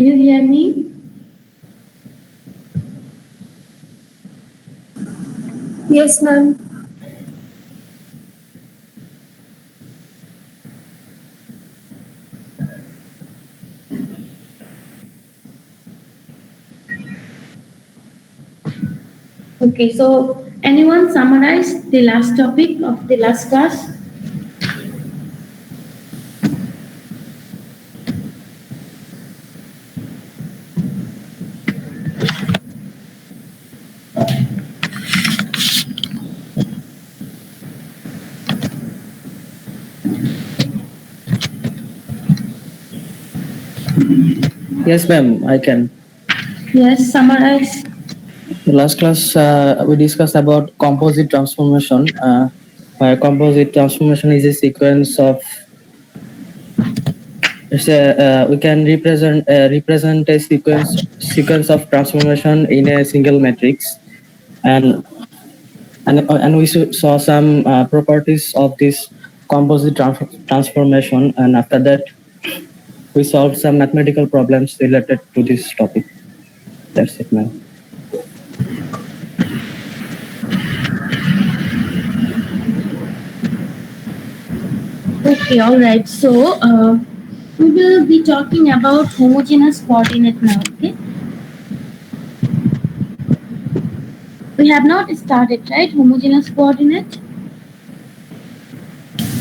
you hear me? Yes, ma'am. Okay, so anyone summarize the last topic of the last class? Yes, ma'am, I can. Yes, summarize. Last class, we discussed about composite transformation. Where composite transformation is a sequence of we can represent a sequence of transformation in a single matrix, and and we saw some properties of this composite transformation, and after that we solved some mathematical problems related to this topic. That's it, ma'am. Okay, all right. So we will be talking about homogeneous coordinate now. Okay, we have not started, right? Homogeneous coordinate.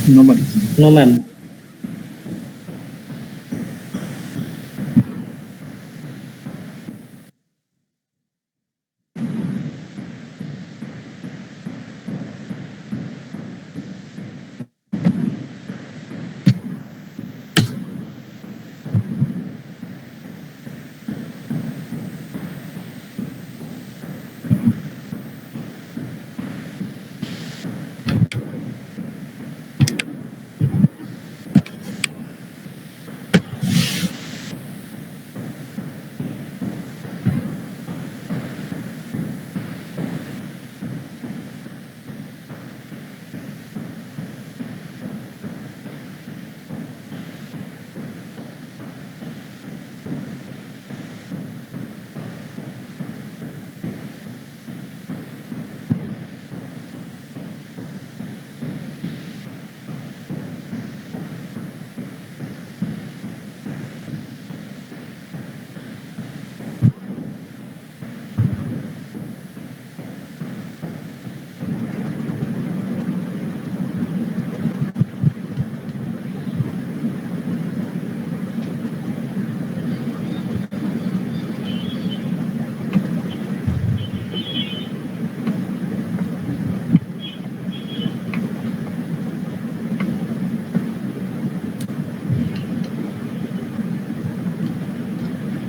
No, ma'am. No, ma'am.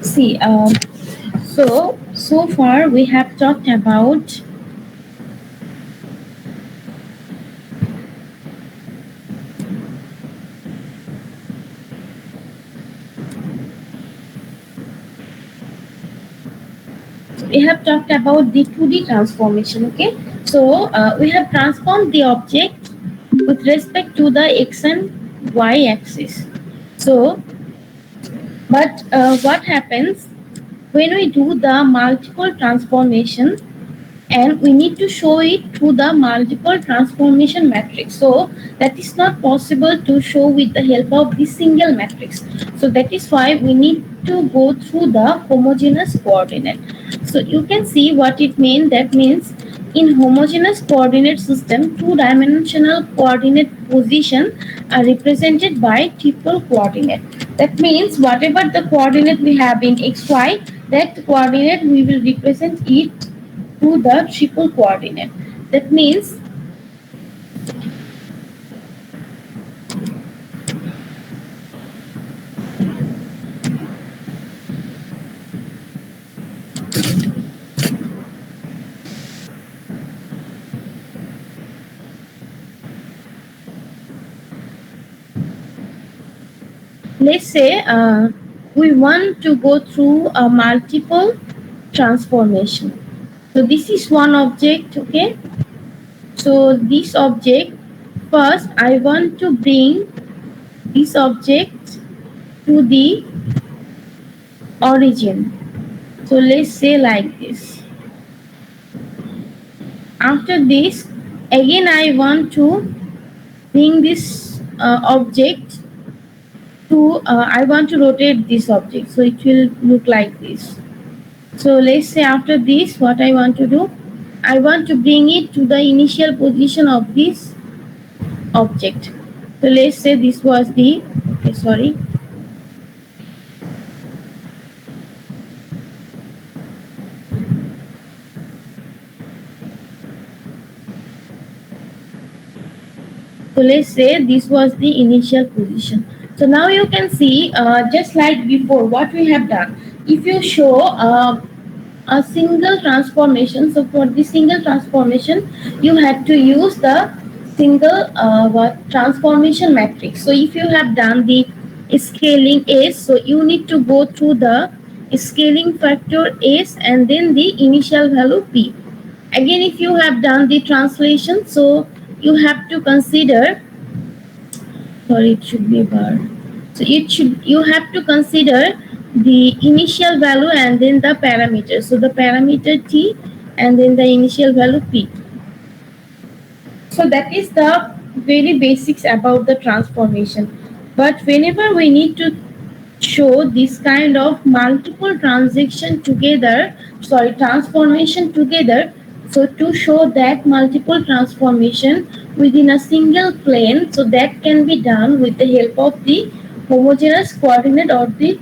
See, so far we have talked about the 2D transformation. Okay, so we have transformed the object with respect to the x and y axis. So, but what happens when we do the multiple transformation? And we need to show it through the multiple transformation matrix, so that is not possible to show with the help of the single matrix. So that is why we need to go through the homogeneous coordinate. So you can see what it means. That means in homogeneous coordinate system, two-dimensional coordinate position are represented by triple coordinate. That means whatever the coordinate we have in xy, that coordinate we will represent it to the triple coordinate. That means let's say we want to go through a multiple transformation. So this is one object, okay? So this object, first I want to bring this object to the origin. So let's say like this. After this, again I want to bring this object to, I want to rotate this object. So it will look like this. So let's say after this, what I want to do, I want to bring it to the initial position of this object. So let's say this was the, okay, sorry. So let's say this was the initial position. So now you can see, just like before, what we have done. If you show a single transformation, so for the single transformation, you had to use the single transformation matrix. So if you have done the scaling S, so you need to go through the scaling factor S and then the initial value P. Again, if you have done the translation, so you have to consider, sorry, it should be bar. So you have to consider the initial value and then the parameter. So the parameter T and then the initial value P. So that is the very basics about the transformation. But whenever we need to show this kind of multiple transformation together, so to show that multiple transformation within a single plane, so that can be done with the help of the homogeneous coordinate or the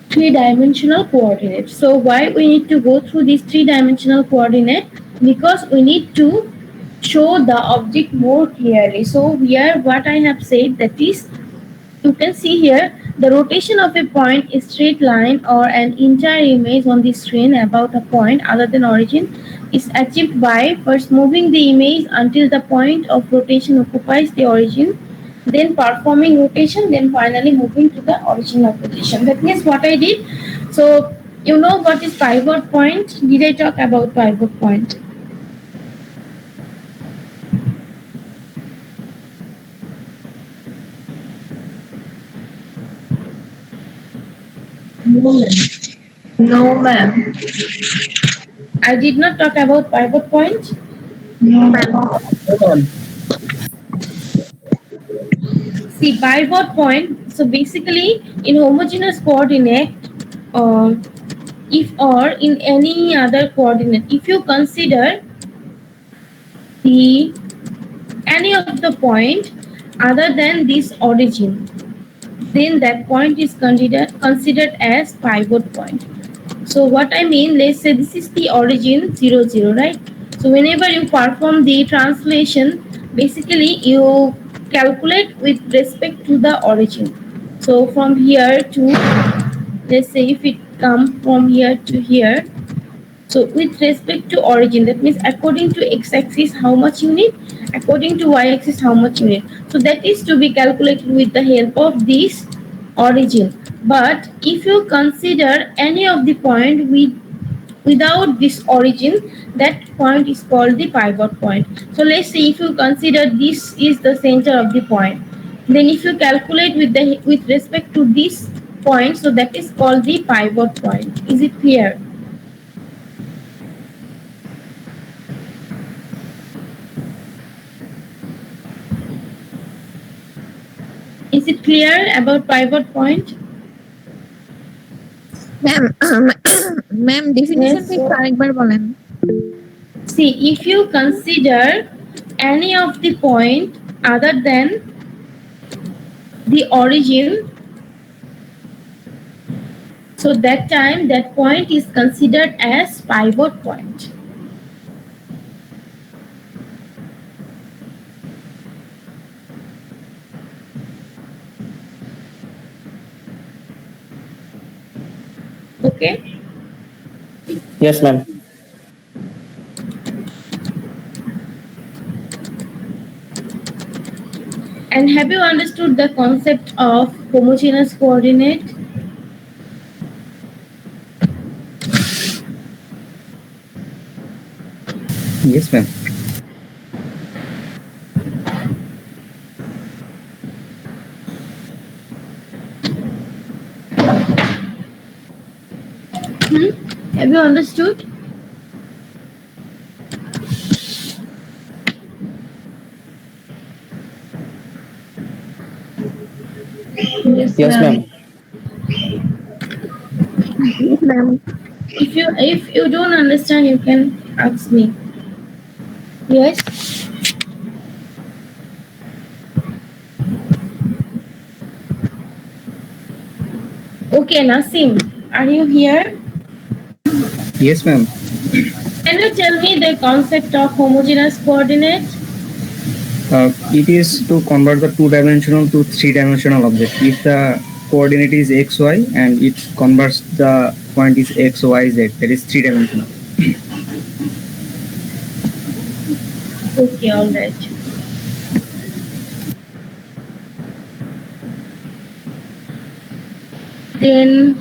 three-dimensional coordinate. So why we need to go through this three-dimensional coordinate? Because we need to show the object more clearly. So here what I have said, that is, you can see here the rotation of a point, a straight line or an entire image on the screen about a point other than origin is achieved by first moving the image until the point of rotation occupies the origin, then performing rotation, then finally moving to the original position. That means what I did. So you know what is pivot point? Did I talk about pivot point? No, ma'am. I did not talk about pivot point. No, ma'am. See, pivot point. So basically, in homogeneous coordinate, uh, if or in any other coordinate, if you consider the any of the point other than this origin, then that point is considered as pivot point. So what I mean, let's say this is the origin 0, 0, right? So whenever you perform the translation, basically you calculate with respect to the origin. So from here to, let's say if it comes from here to here, so with respect to origin, that means according to x-axis how much you need, according to y-axis how much you need. So that is to be calculated with the help of this origin. But if you consider any of the point without this origin, that point is called the pivot point. So let's say if you consider this is the center of the point, then if you calculate with respect to this point, so that is called the pivot point. Is it clear? Is it clear about pivot point? Ma'am ma'am definition Yes. আরেকবার বলেন See, if you consider any of the point other than the origin, so that time that point is considered as pivot point. Okay? Yes, ma'am. And have you understood the concept of homogeneous coordinate? Yes, ma'am. Have you understood? Yes, ma'am. Yes, ma'am. If you don't understand, you can ask me. Yes. Okay, Nasim, are you here? Yes, ma'am. Can you tell me the concept of homogeneous coordinate? It is to convert the two-dimensional to three-dimensional object. If the coordinate is x, y, and it converts the point is x, y, z, that is three-dimensional. Okay, all right. Then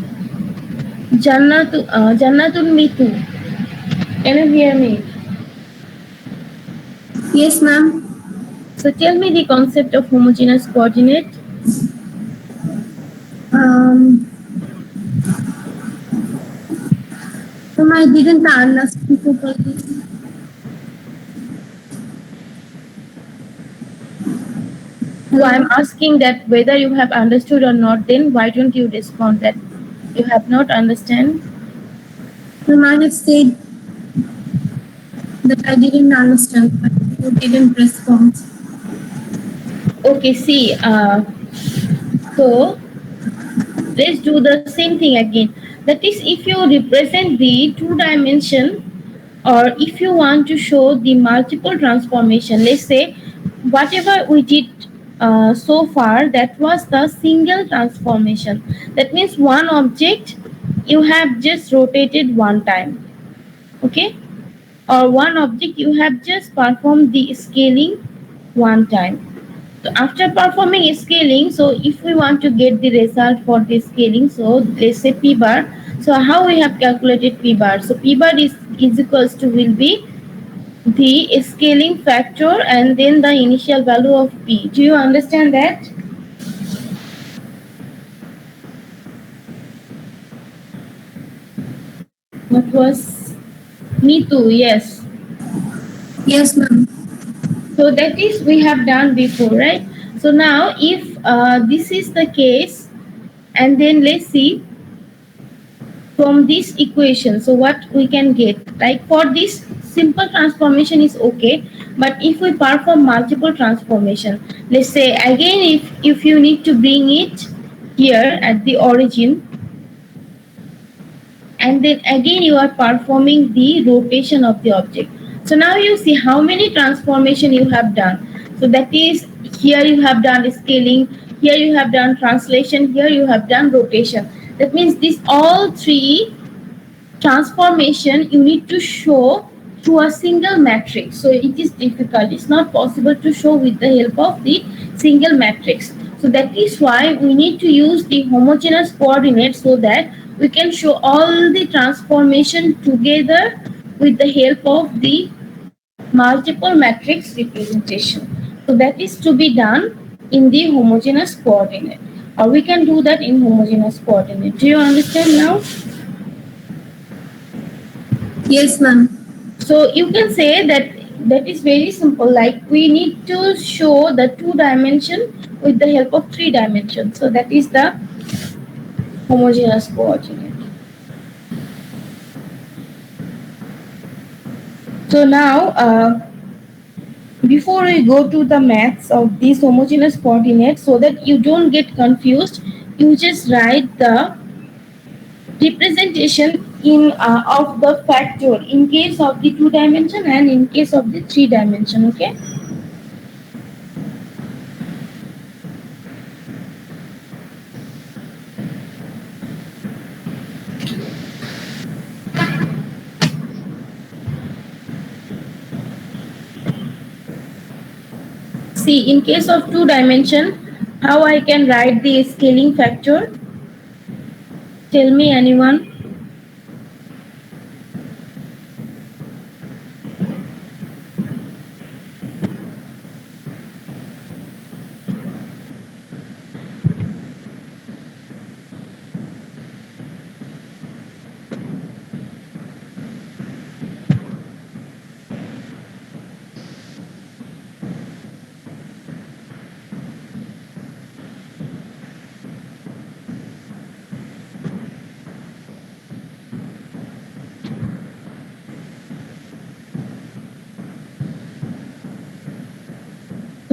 Jannatul Mitu. Can you hear me? Yes, ma'am. So tell me the concept of homogeneous coordinate. Um, Ma'am, I didn't understand properly. So I'm asking that whether you have understood or not, then why don't you respond that you have not understand? Ma'am, I have said that I didn't understand, but you didn't respond. Okay, see, so let's do the same thing again. That is, if you represent the two dimension, or if you want to show the multiple transformation, let's say whatever we did so far, that was the single transformation. That means one object you have just rotated one time, okay, or one object you have just performed the scaling one time. So after performing scaling, so if we want to get the result for the scaling, so let's say p bar. So how we have calculated p bar? So p bar is equals to will be the scaling factor and then the initial value of p. Do you understand that? What was me too? Yes. Yes, ma'am. So that is we have done before, right? So now if this is the case, and then let's see from this equation, so what we can get, like for this simple transformation is okay, but if we perform multiple transformation, let's say again, if you need to bring it here at the origin, and then again you are performing the rotation of the object. So now you see how many transformation you have done. So that is, here you have done scaling, here you have done translation, here you have done rotation. That means these all three transformation you need to show through a single matrix. So it is difficult, it's not possible to show with the help of the single matrix. So that is why we need to use the homogeneous coordinate, so that we can show all the transformation together with the help of the multiple matrix representation. So that is to be done in the homogeneous coordinate, or we can do that in homogeneous coordinate. Do you understand now? Yes, ma'am. So you can say that that is very simple. Like we need to show the two dimension with the help of three dimensions. So that is the homogeneous coordinate. So now, before we go to the maths of these homogeneous coordinates, so that you don't get confused, you just write the representation in of the factor in case of the two dimension and in case of the three dimension. Okay. See, in case of two dimension, how I can write the scaling factor? Tell me, anyone?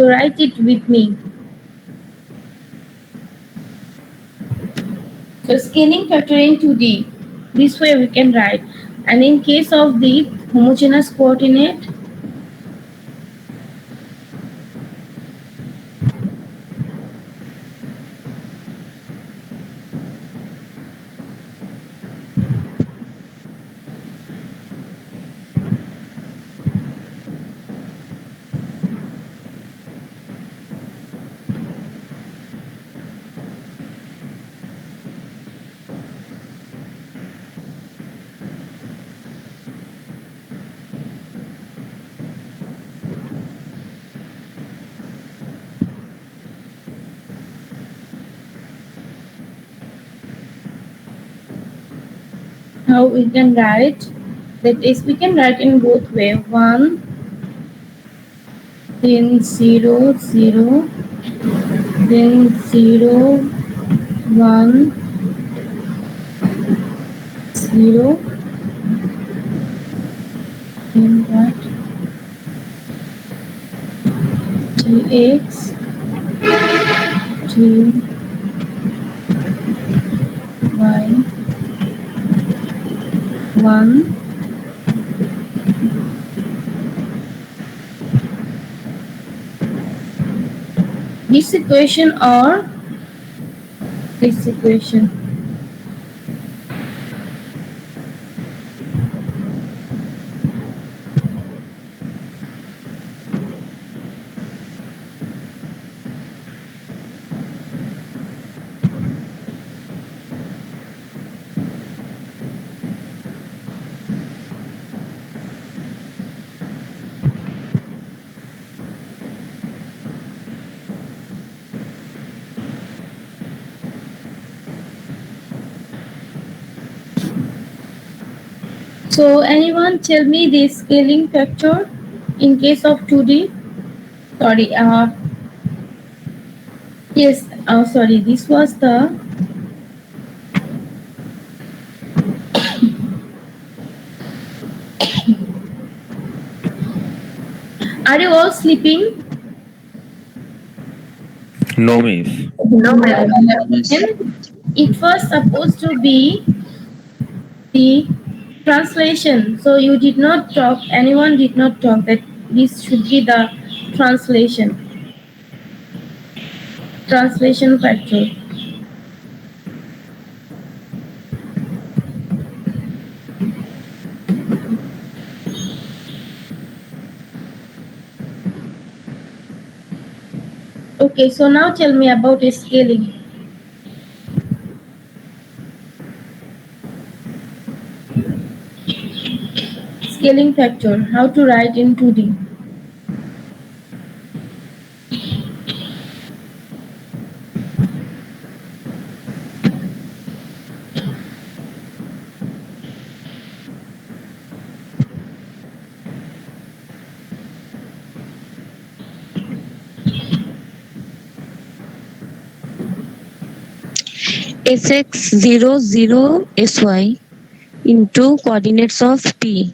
So write it with me. So scaling factor in 2D. This way we can write. And in case of the homogeneous coordinate, how we can write? That is, we can write in both way. 1, then 0, 0, then 0, 1, 0, then what? 2x, 2, y, 1, this equation or this equation. So anyone tell me the scaling factor in case of 2D? Sorry, yes, sorry, this was the Are you all sleeping? No, miss. No, ma'am. It was supposed to be the translation. So you did not talk, anyone did not talk that this should be the translation. Translation factor. Okay, so now tell me about scaling. Scaling factor, how to write in 2D. Sx00 sy into coordinates of t.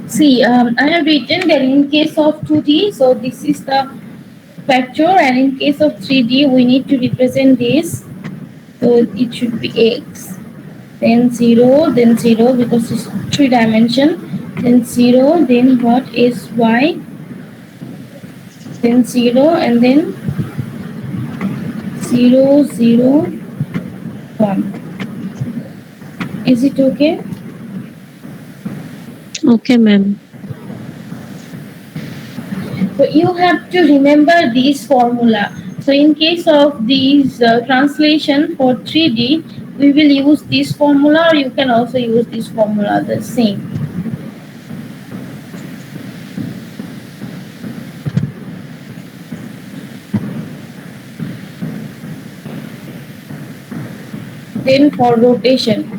See, I have written that in case of 2D, so this is the factor, and in case of 3D, we need to represent this. So it should be x, then 0, because it's 3 dimension, then 0, then what is y, then 0, and then 0, 0, 1. Is it okay? Okay, ma'am. So you have to remember this formula. So in case of these translation for 3D, we will use this formula, or you can also use this formula, the same. Then for rotation.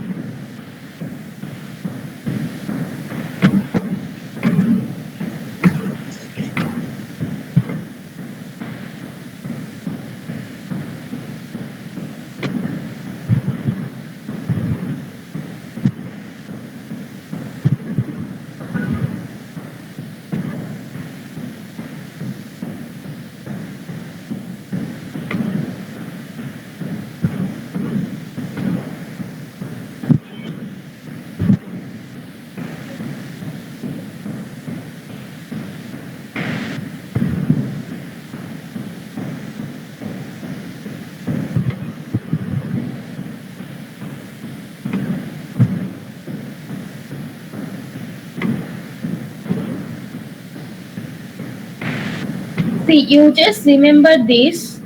See, you just remember this.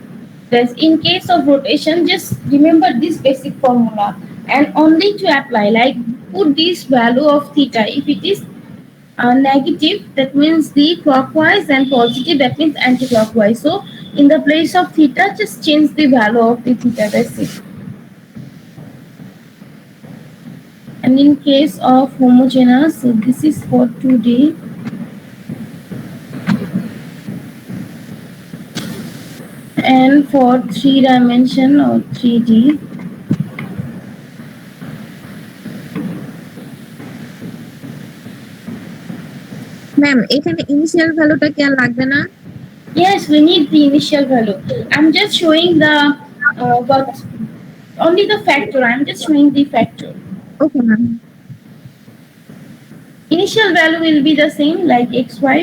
That in case of rotation, just remember this basic formula and only to apply. Like put this value of theta. If it is negative, that means the clockwise, and positive, that means anti-clockwise. So in the place of theta, just change the value of the theta. That's it. And in case of homogeneous, so this is for 2D. And for 3-dimension or 3D, ma'am এখানে initial ভ্যালুটা কি আর লাগবে না? yes, we need the initial value. I'm just showing the what only the factor. I'm just showing the factor. Okay ma'am. Initial value will be the same like xy.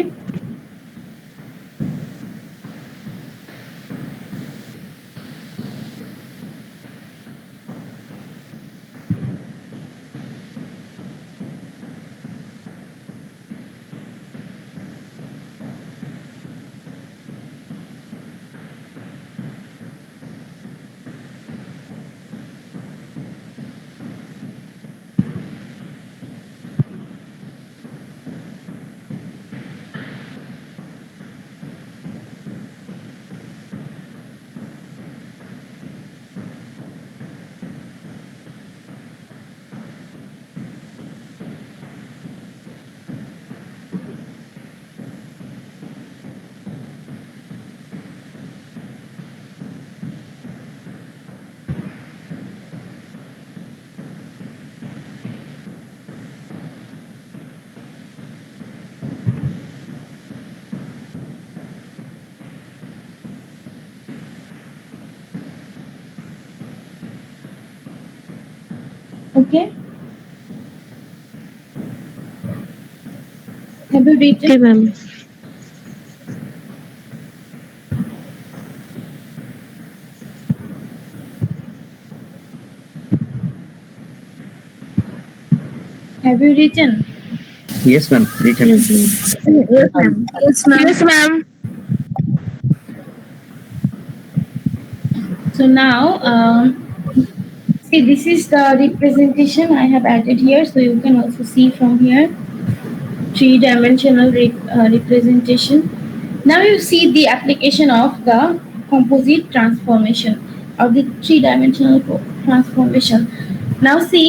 Okay. Have you written? Okay, ma'am. Have you written? Yes, ma'am. Written. Yes, ma'am. Yes, ma'am. Yes, ma'am. Yes, ma'am. So now, see, this is the representation I have added here. So you can also see from here, 3-dimensional representation. Now you see the application of the composite transformation or the 3-dimensional transformation. Now see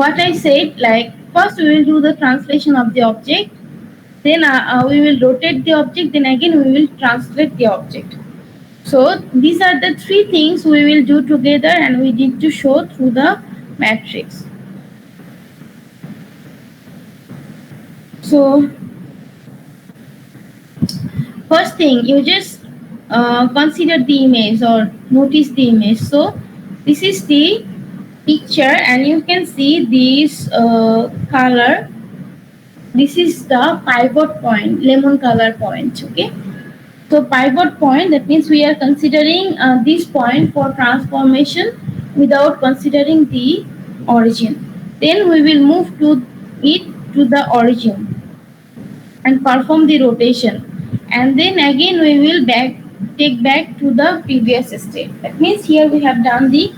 what I said, like first we will do the translation of the object, then we will rotate the object, then again we will translate the object. So these are the three things we will do together and we need to show through the matrix. So first thing, you just consider the image or notice the image. So this is the picture and you can see this color. This is the pivot point, lemon color point, okay? So pivot point, that means we are considering this point for transformation without considering the origin. Then we will move to it to the origin and perform the rotation. And then again we will take back to the previous state. That means here we have done the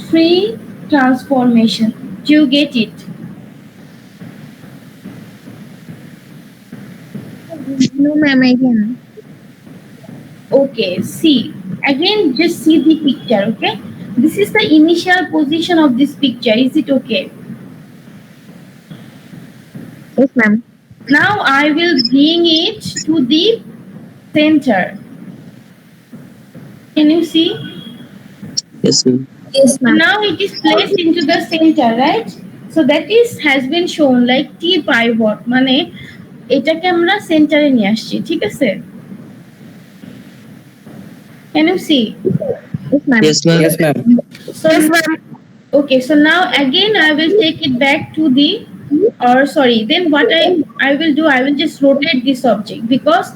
3 transformation. Do you get it? No, ma'am, I can. Okay, see. Again, just see the picture, okay? This is the initial position of this picture. Is it okay? Yes, ma'am. Now I will bring it to the center. Can you see? Yes, ma'am. Yes, ma'am. Now it is placed into the center, right? So that is has been shown like T pivot. মানে এটাকে আমরা সেন্টারে নিয়ে আসছি, ঠিক আছে? Can you see? Yes, ma'am. Yes, ma'am. Yes, ma'am. So, okay, so now again I will take it back to the, or sorry, then what I will do, I will just rotate this object because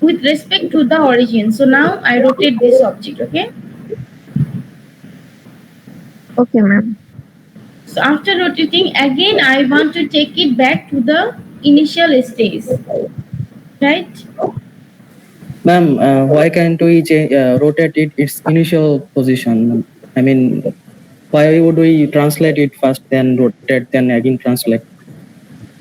with respect to the origin. So now I rotate this object, okay? Okay, ma'am. So after rotating, again I want to take it back to the initial stage, right? Ma'am, why can't we rotate its initial position? I mean, why would we translate it first, then rotate, then again translate?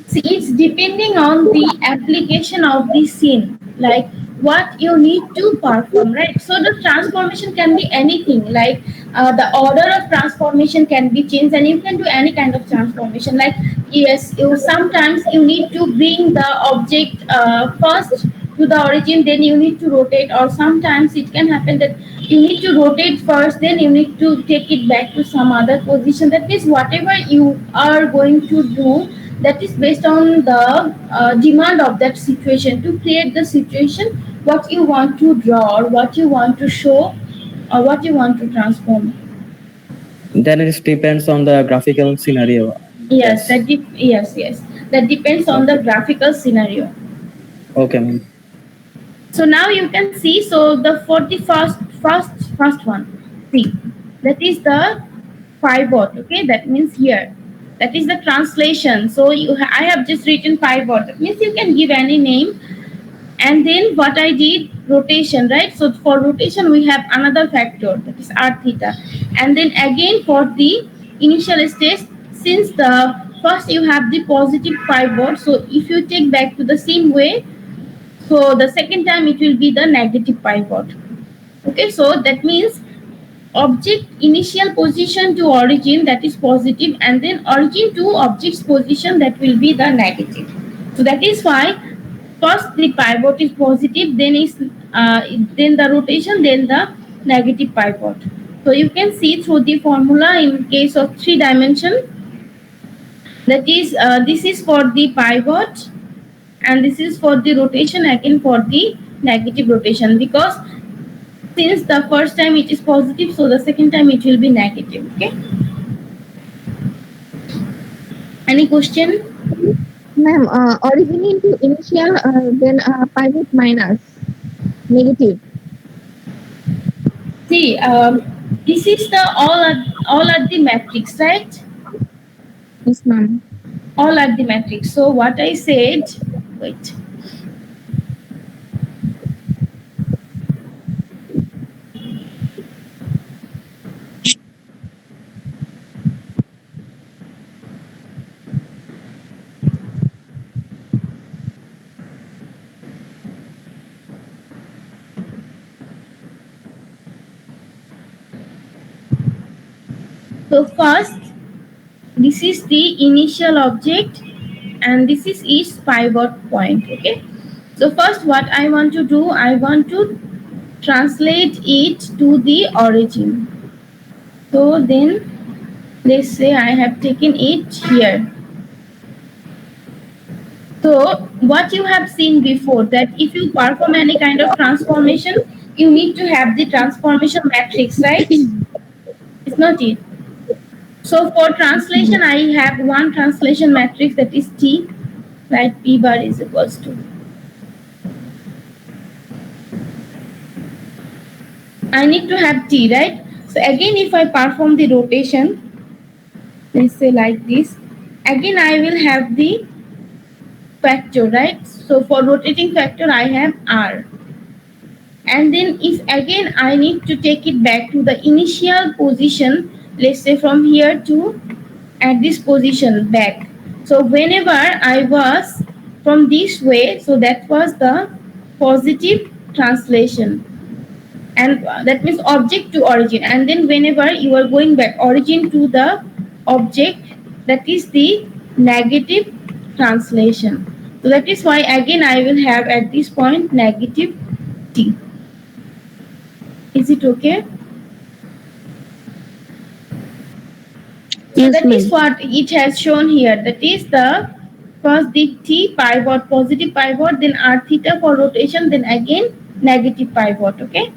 See, it's depending on the application of the scene, like what you need to perform, right? So the transformation can be anything, like the order of transformation can be changed, and you can do any kind of transformation. Like, yes, you sometimes you need to bring the object first to the origin, then you need to rotate, or sometimes it can happen that you need to rotate first, then you need to take it back to some other position. That means whatever you are going to do, that is based on the demand of that situation, to create the situation what you want to draw, or what you want to show, or what you want to transform. Then it depends on the graphical scenario. Yes, yes, that depends on the graphical scenario. Okay, ma'am. So now you can see, so the for the first one, see, that is the pivot. Okay, that means here, that is the translation. So I have just written pivot. That means you can give any name. And then what I did, rotation, right? So for rotation we have another factor, that is r theta. And then again for the initial stage, since the first you have the positive pivot, so if you take back to the same way, so the second time it will be the negative pivot. Okay, so that means object initial position to origin, that is positive, and then origin to object's position, that will be the negative. So that is why first the pivot is positive, then the rotation, then the negative pivot. So you can see through the formula in case of 3 dimension, that is this is for the pivot, and this is for the rotation, again for the negative rotation, because since the first time it is positive, so the second time it will be negative. Okay, any question? Ma'am, origin into initial, then pivot minus negative. See, this is the all at the matrix, right? Yes, ma'am. All at the matrix. So what I said, wait. So first, this is the initial object, and this is its pivot point. Okay. So first, what I want to do, I want to translate it to the origin. So then, let's say I have taken it here. So what you have seen before, that if you perform any kind of transformation, you need to have the transformation matrix, right? It's not it. So for translation, I have one translation matrix, that is T, right? P bar is equals to. I need to have T, right? So again, if I perform the rotation, let's say like this, again I will have the factor, right? So for rotating factor, I have R. And then if again I need to take it back to the initial position, let's say from here to at this position back. So whenever I was from this way, so that was the positive translation, and that means object to origin. And then whenever you are going back, origin to the object, that is the negative translation. So that is why again I will have at this point negative T. Is it okay? So Yes, that is ma'am. what it has shown here. That is the first the T pivot, positive pivot, then R theta for rotation, then again negative pivot. Okay.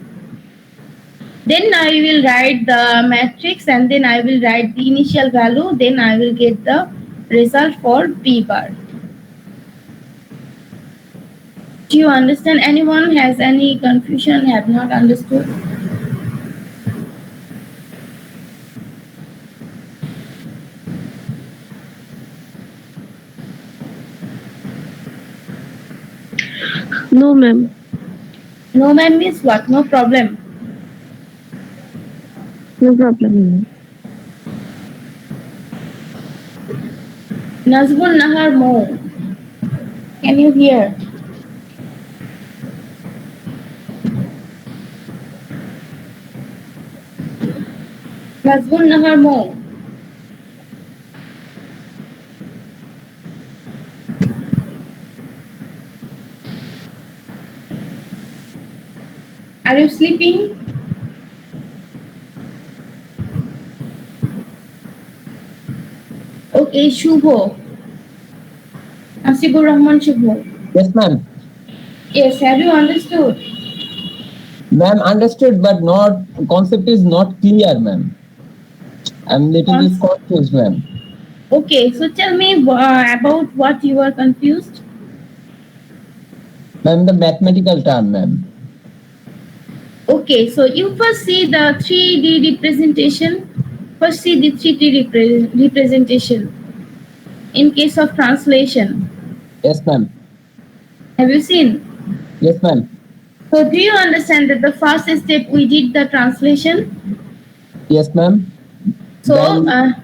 Then I will write the matrix, and then I will write the initial value, then I will get the result for P bar. Do you understand? Anyone has any confusion, have not understood? No, ma'am. No ma'am means what? No problem. No problem, ma'am. Nazbun Nahar Mo. Can you hear? Nazbun Nahar Mo. Are you sleeping? Okay, Shubho. Asibur Rahman Shubho. Yes, ma'am. Yes, have you understood? Ma'am, understood, but not concept is not clear, ma'am. I'm little bit confused, ma'am. Okay, so tell me about what you are confused. Ma'am, the mathematical term, ma'am. Okay, so you first see the 3D representation. First see the 3D representation. In case of translation, Yes, ma'am. have you seen? Yes, ma'am. So do you understand that the first step we did the translation? Yes, ma'am. So Then-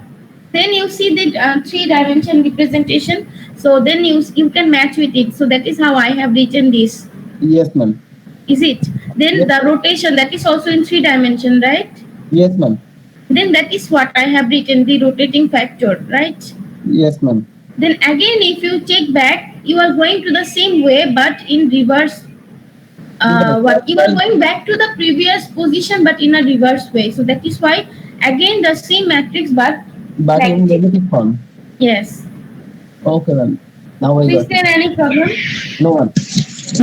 then you see the 3-dimension representation. So then you can match with it. So that is how I have written this. Yes, ma'am. Is it? Then Yes. the rotation, that is also in 3-dimension, right? Yes, ma'am. Then that is what I have written, the rotating factor, right? Yes, ma'am. Then again, if you check back, you are going to the same way, but in reverse. What you are going back to the previous position, but in a reverse way. So that is why again the same matrix, but But in like- negative form. yes. Okay, ma'am. Now I Is got there it. any problem? No, ma'am.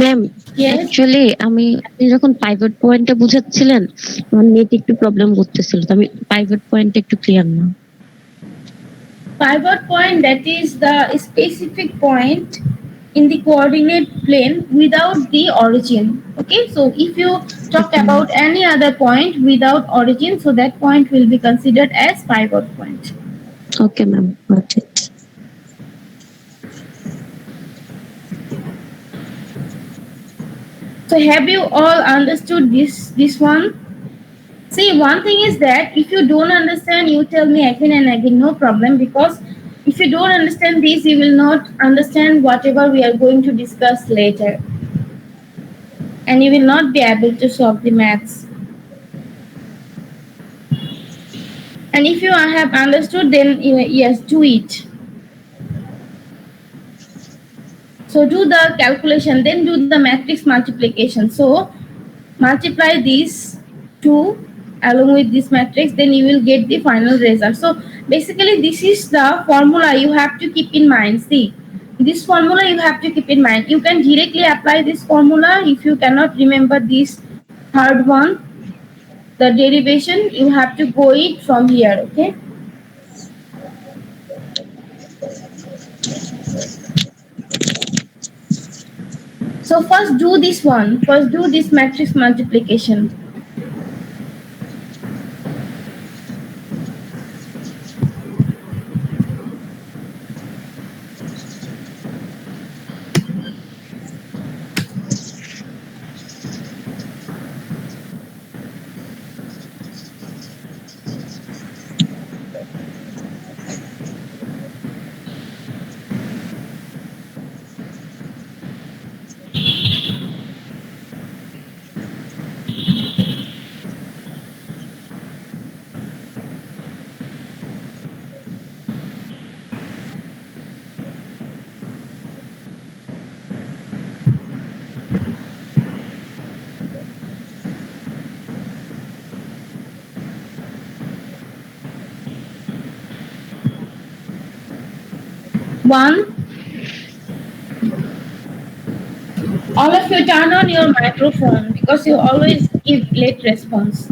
Ma'am Yes. Actually আপনি যখন pivot পয়েন্টটা বুঝাচ্ছিলেন আমার net একটু problem করতেছিল, তো আমি pivot point একটু clear না। Pivot point, that is the specific point in the coordinate plane without the origin. Okay, so if you talk about any other point without origin, so that point will be considered as pivot point. Okay ma'am, got it. So have you all understood this one? See, one thing is that if you don't understand, you tell me again and again, no problem, because if you don't understand this, you will not understand whatever we are going to discuss later. And you will not be able to solve the maths. And if you have understood, then yes, do it. So do the calculation, then do the matrix multiplication. So multiply these two along with this matrix, then you will get the final result. So basically this is the formula you have to keep in mind. See, this formula you have to keep in mind. You can directly apply this formula. If you cannot remember this third one, the derivation, you have to go it from here. Okay. So first do this one. First do this matrix multiplication. One. All of you turn on your microphone because you always give late response.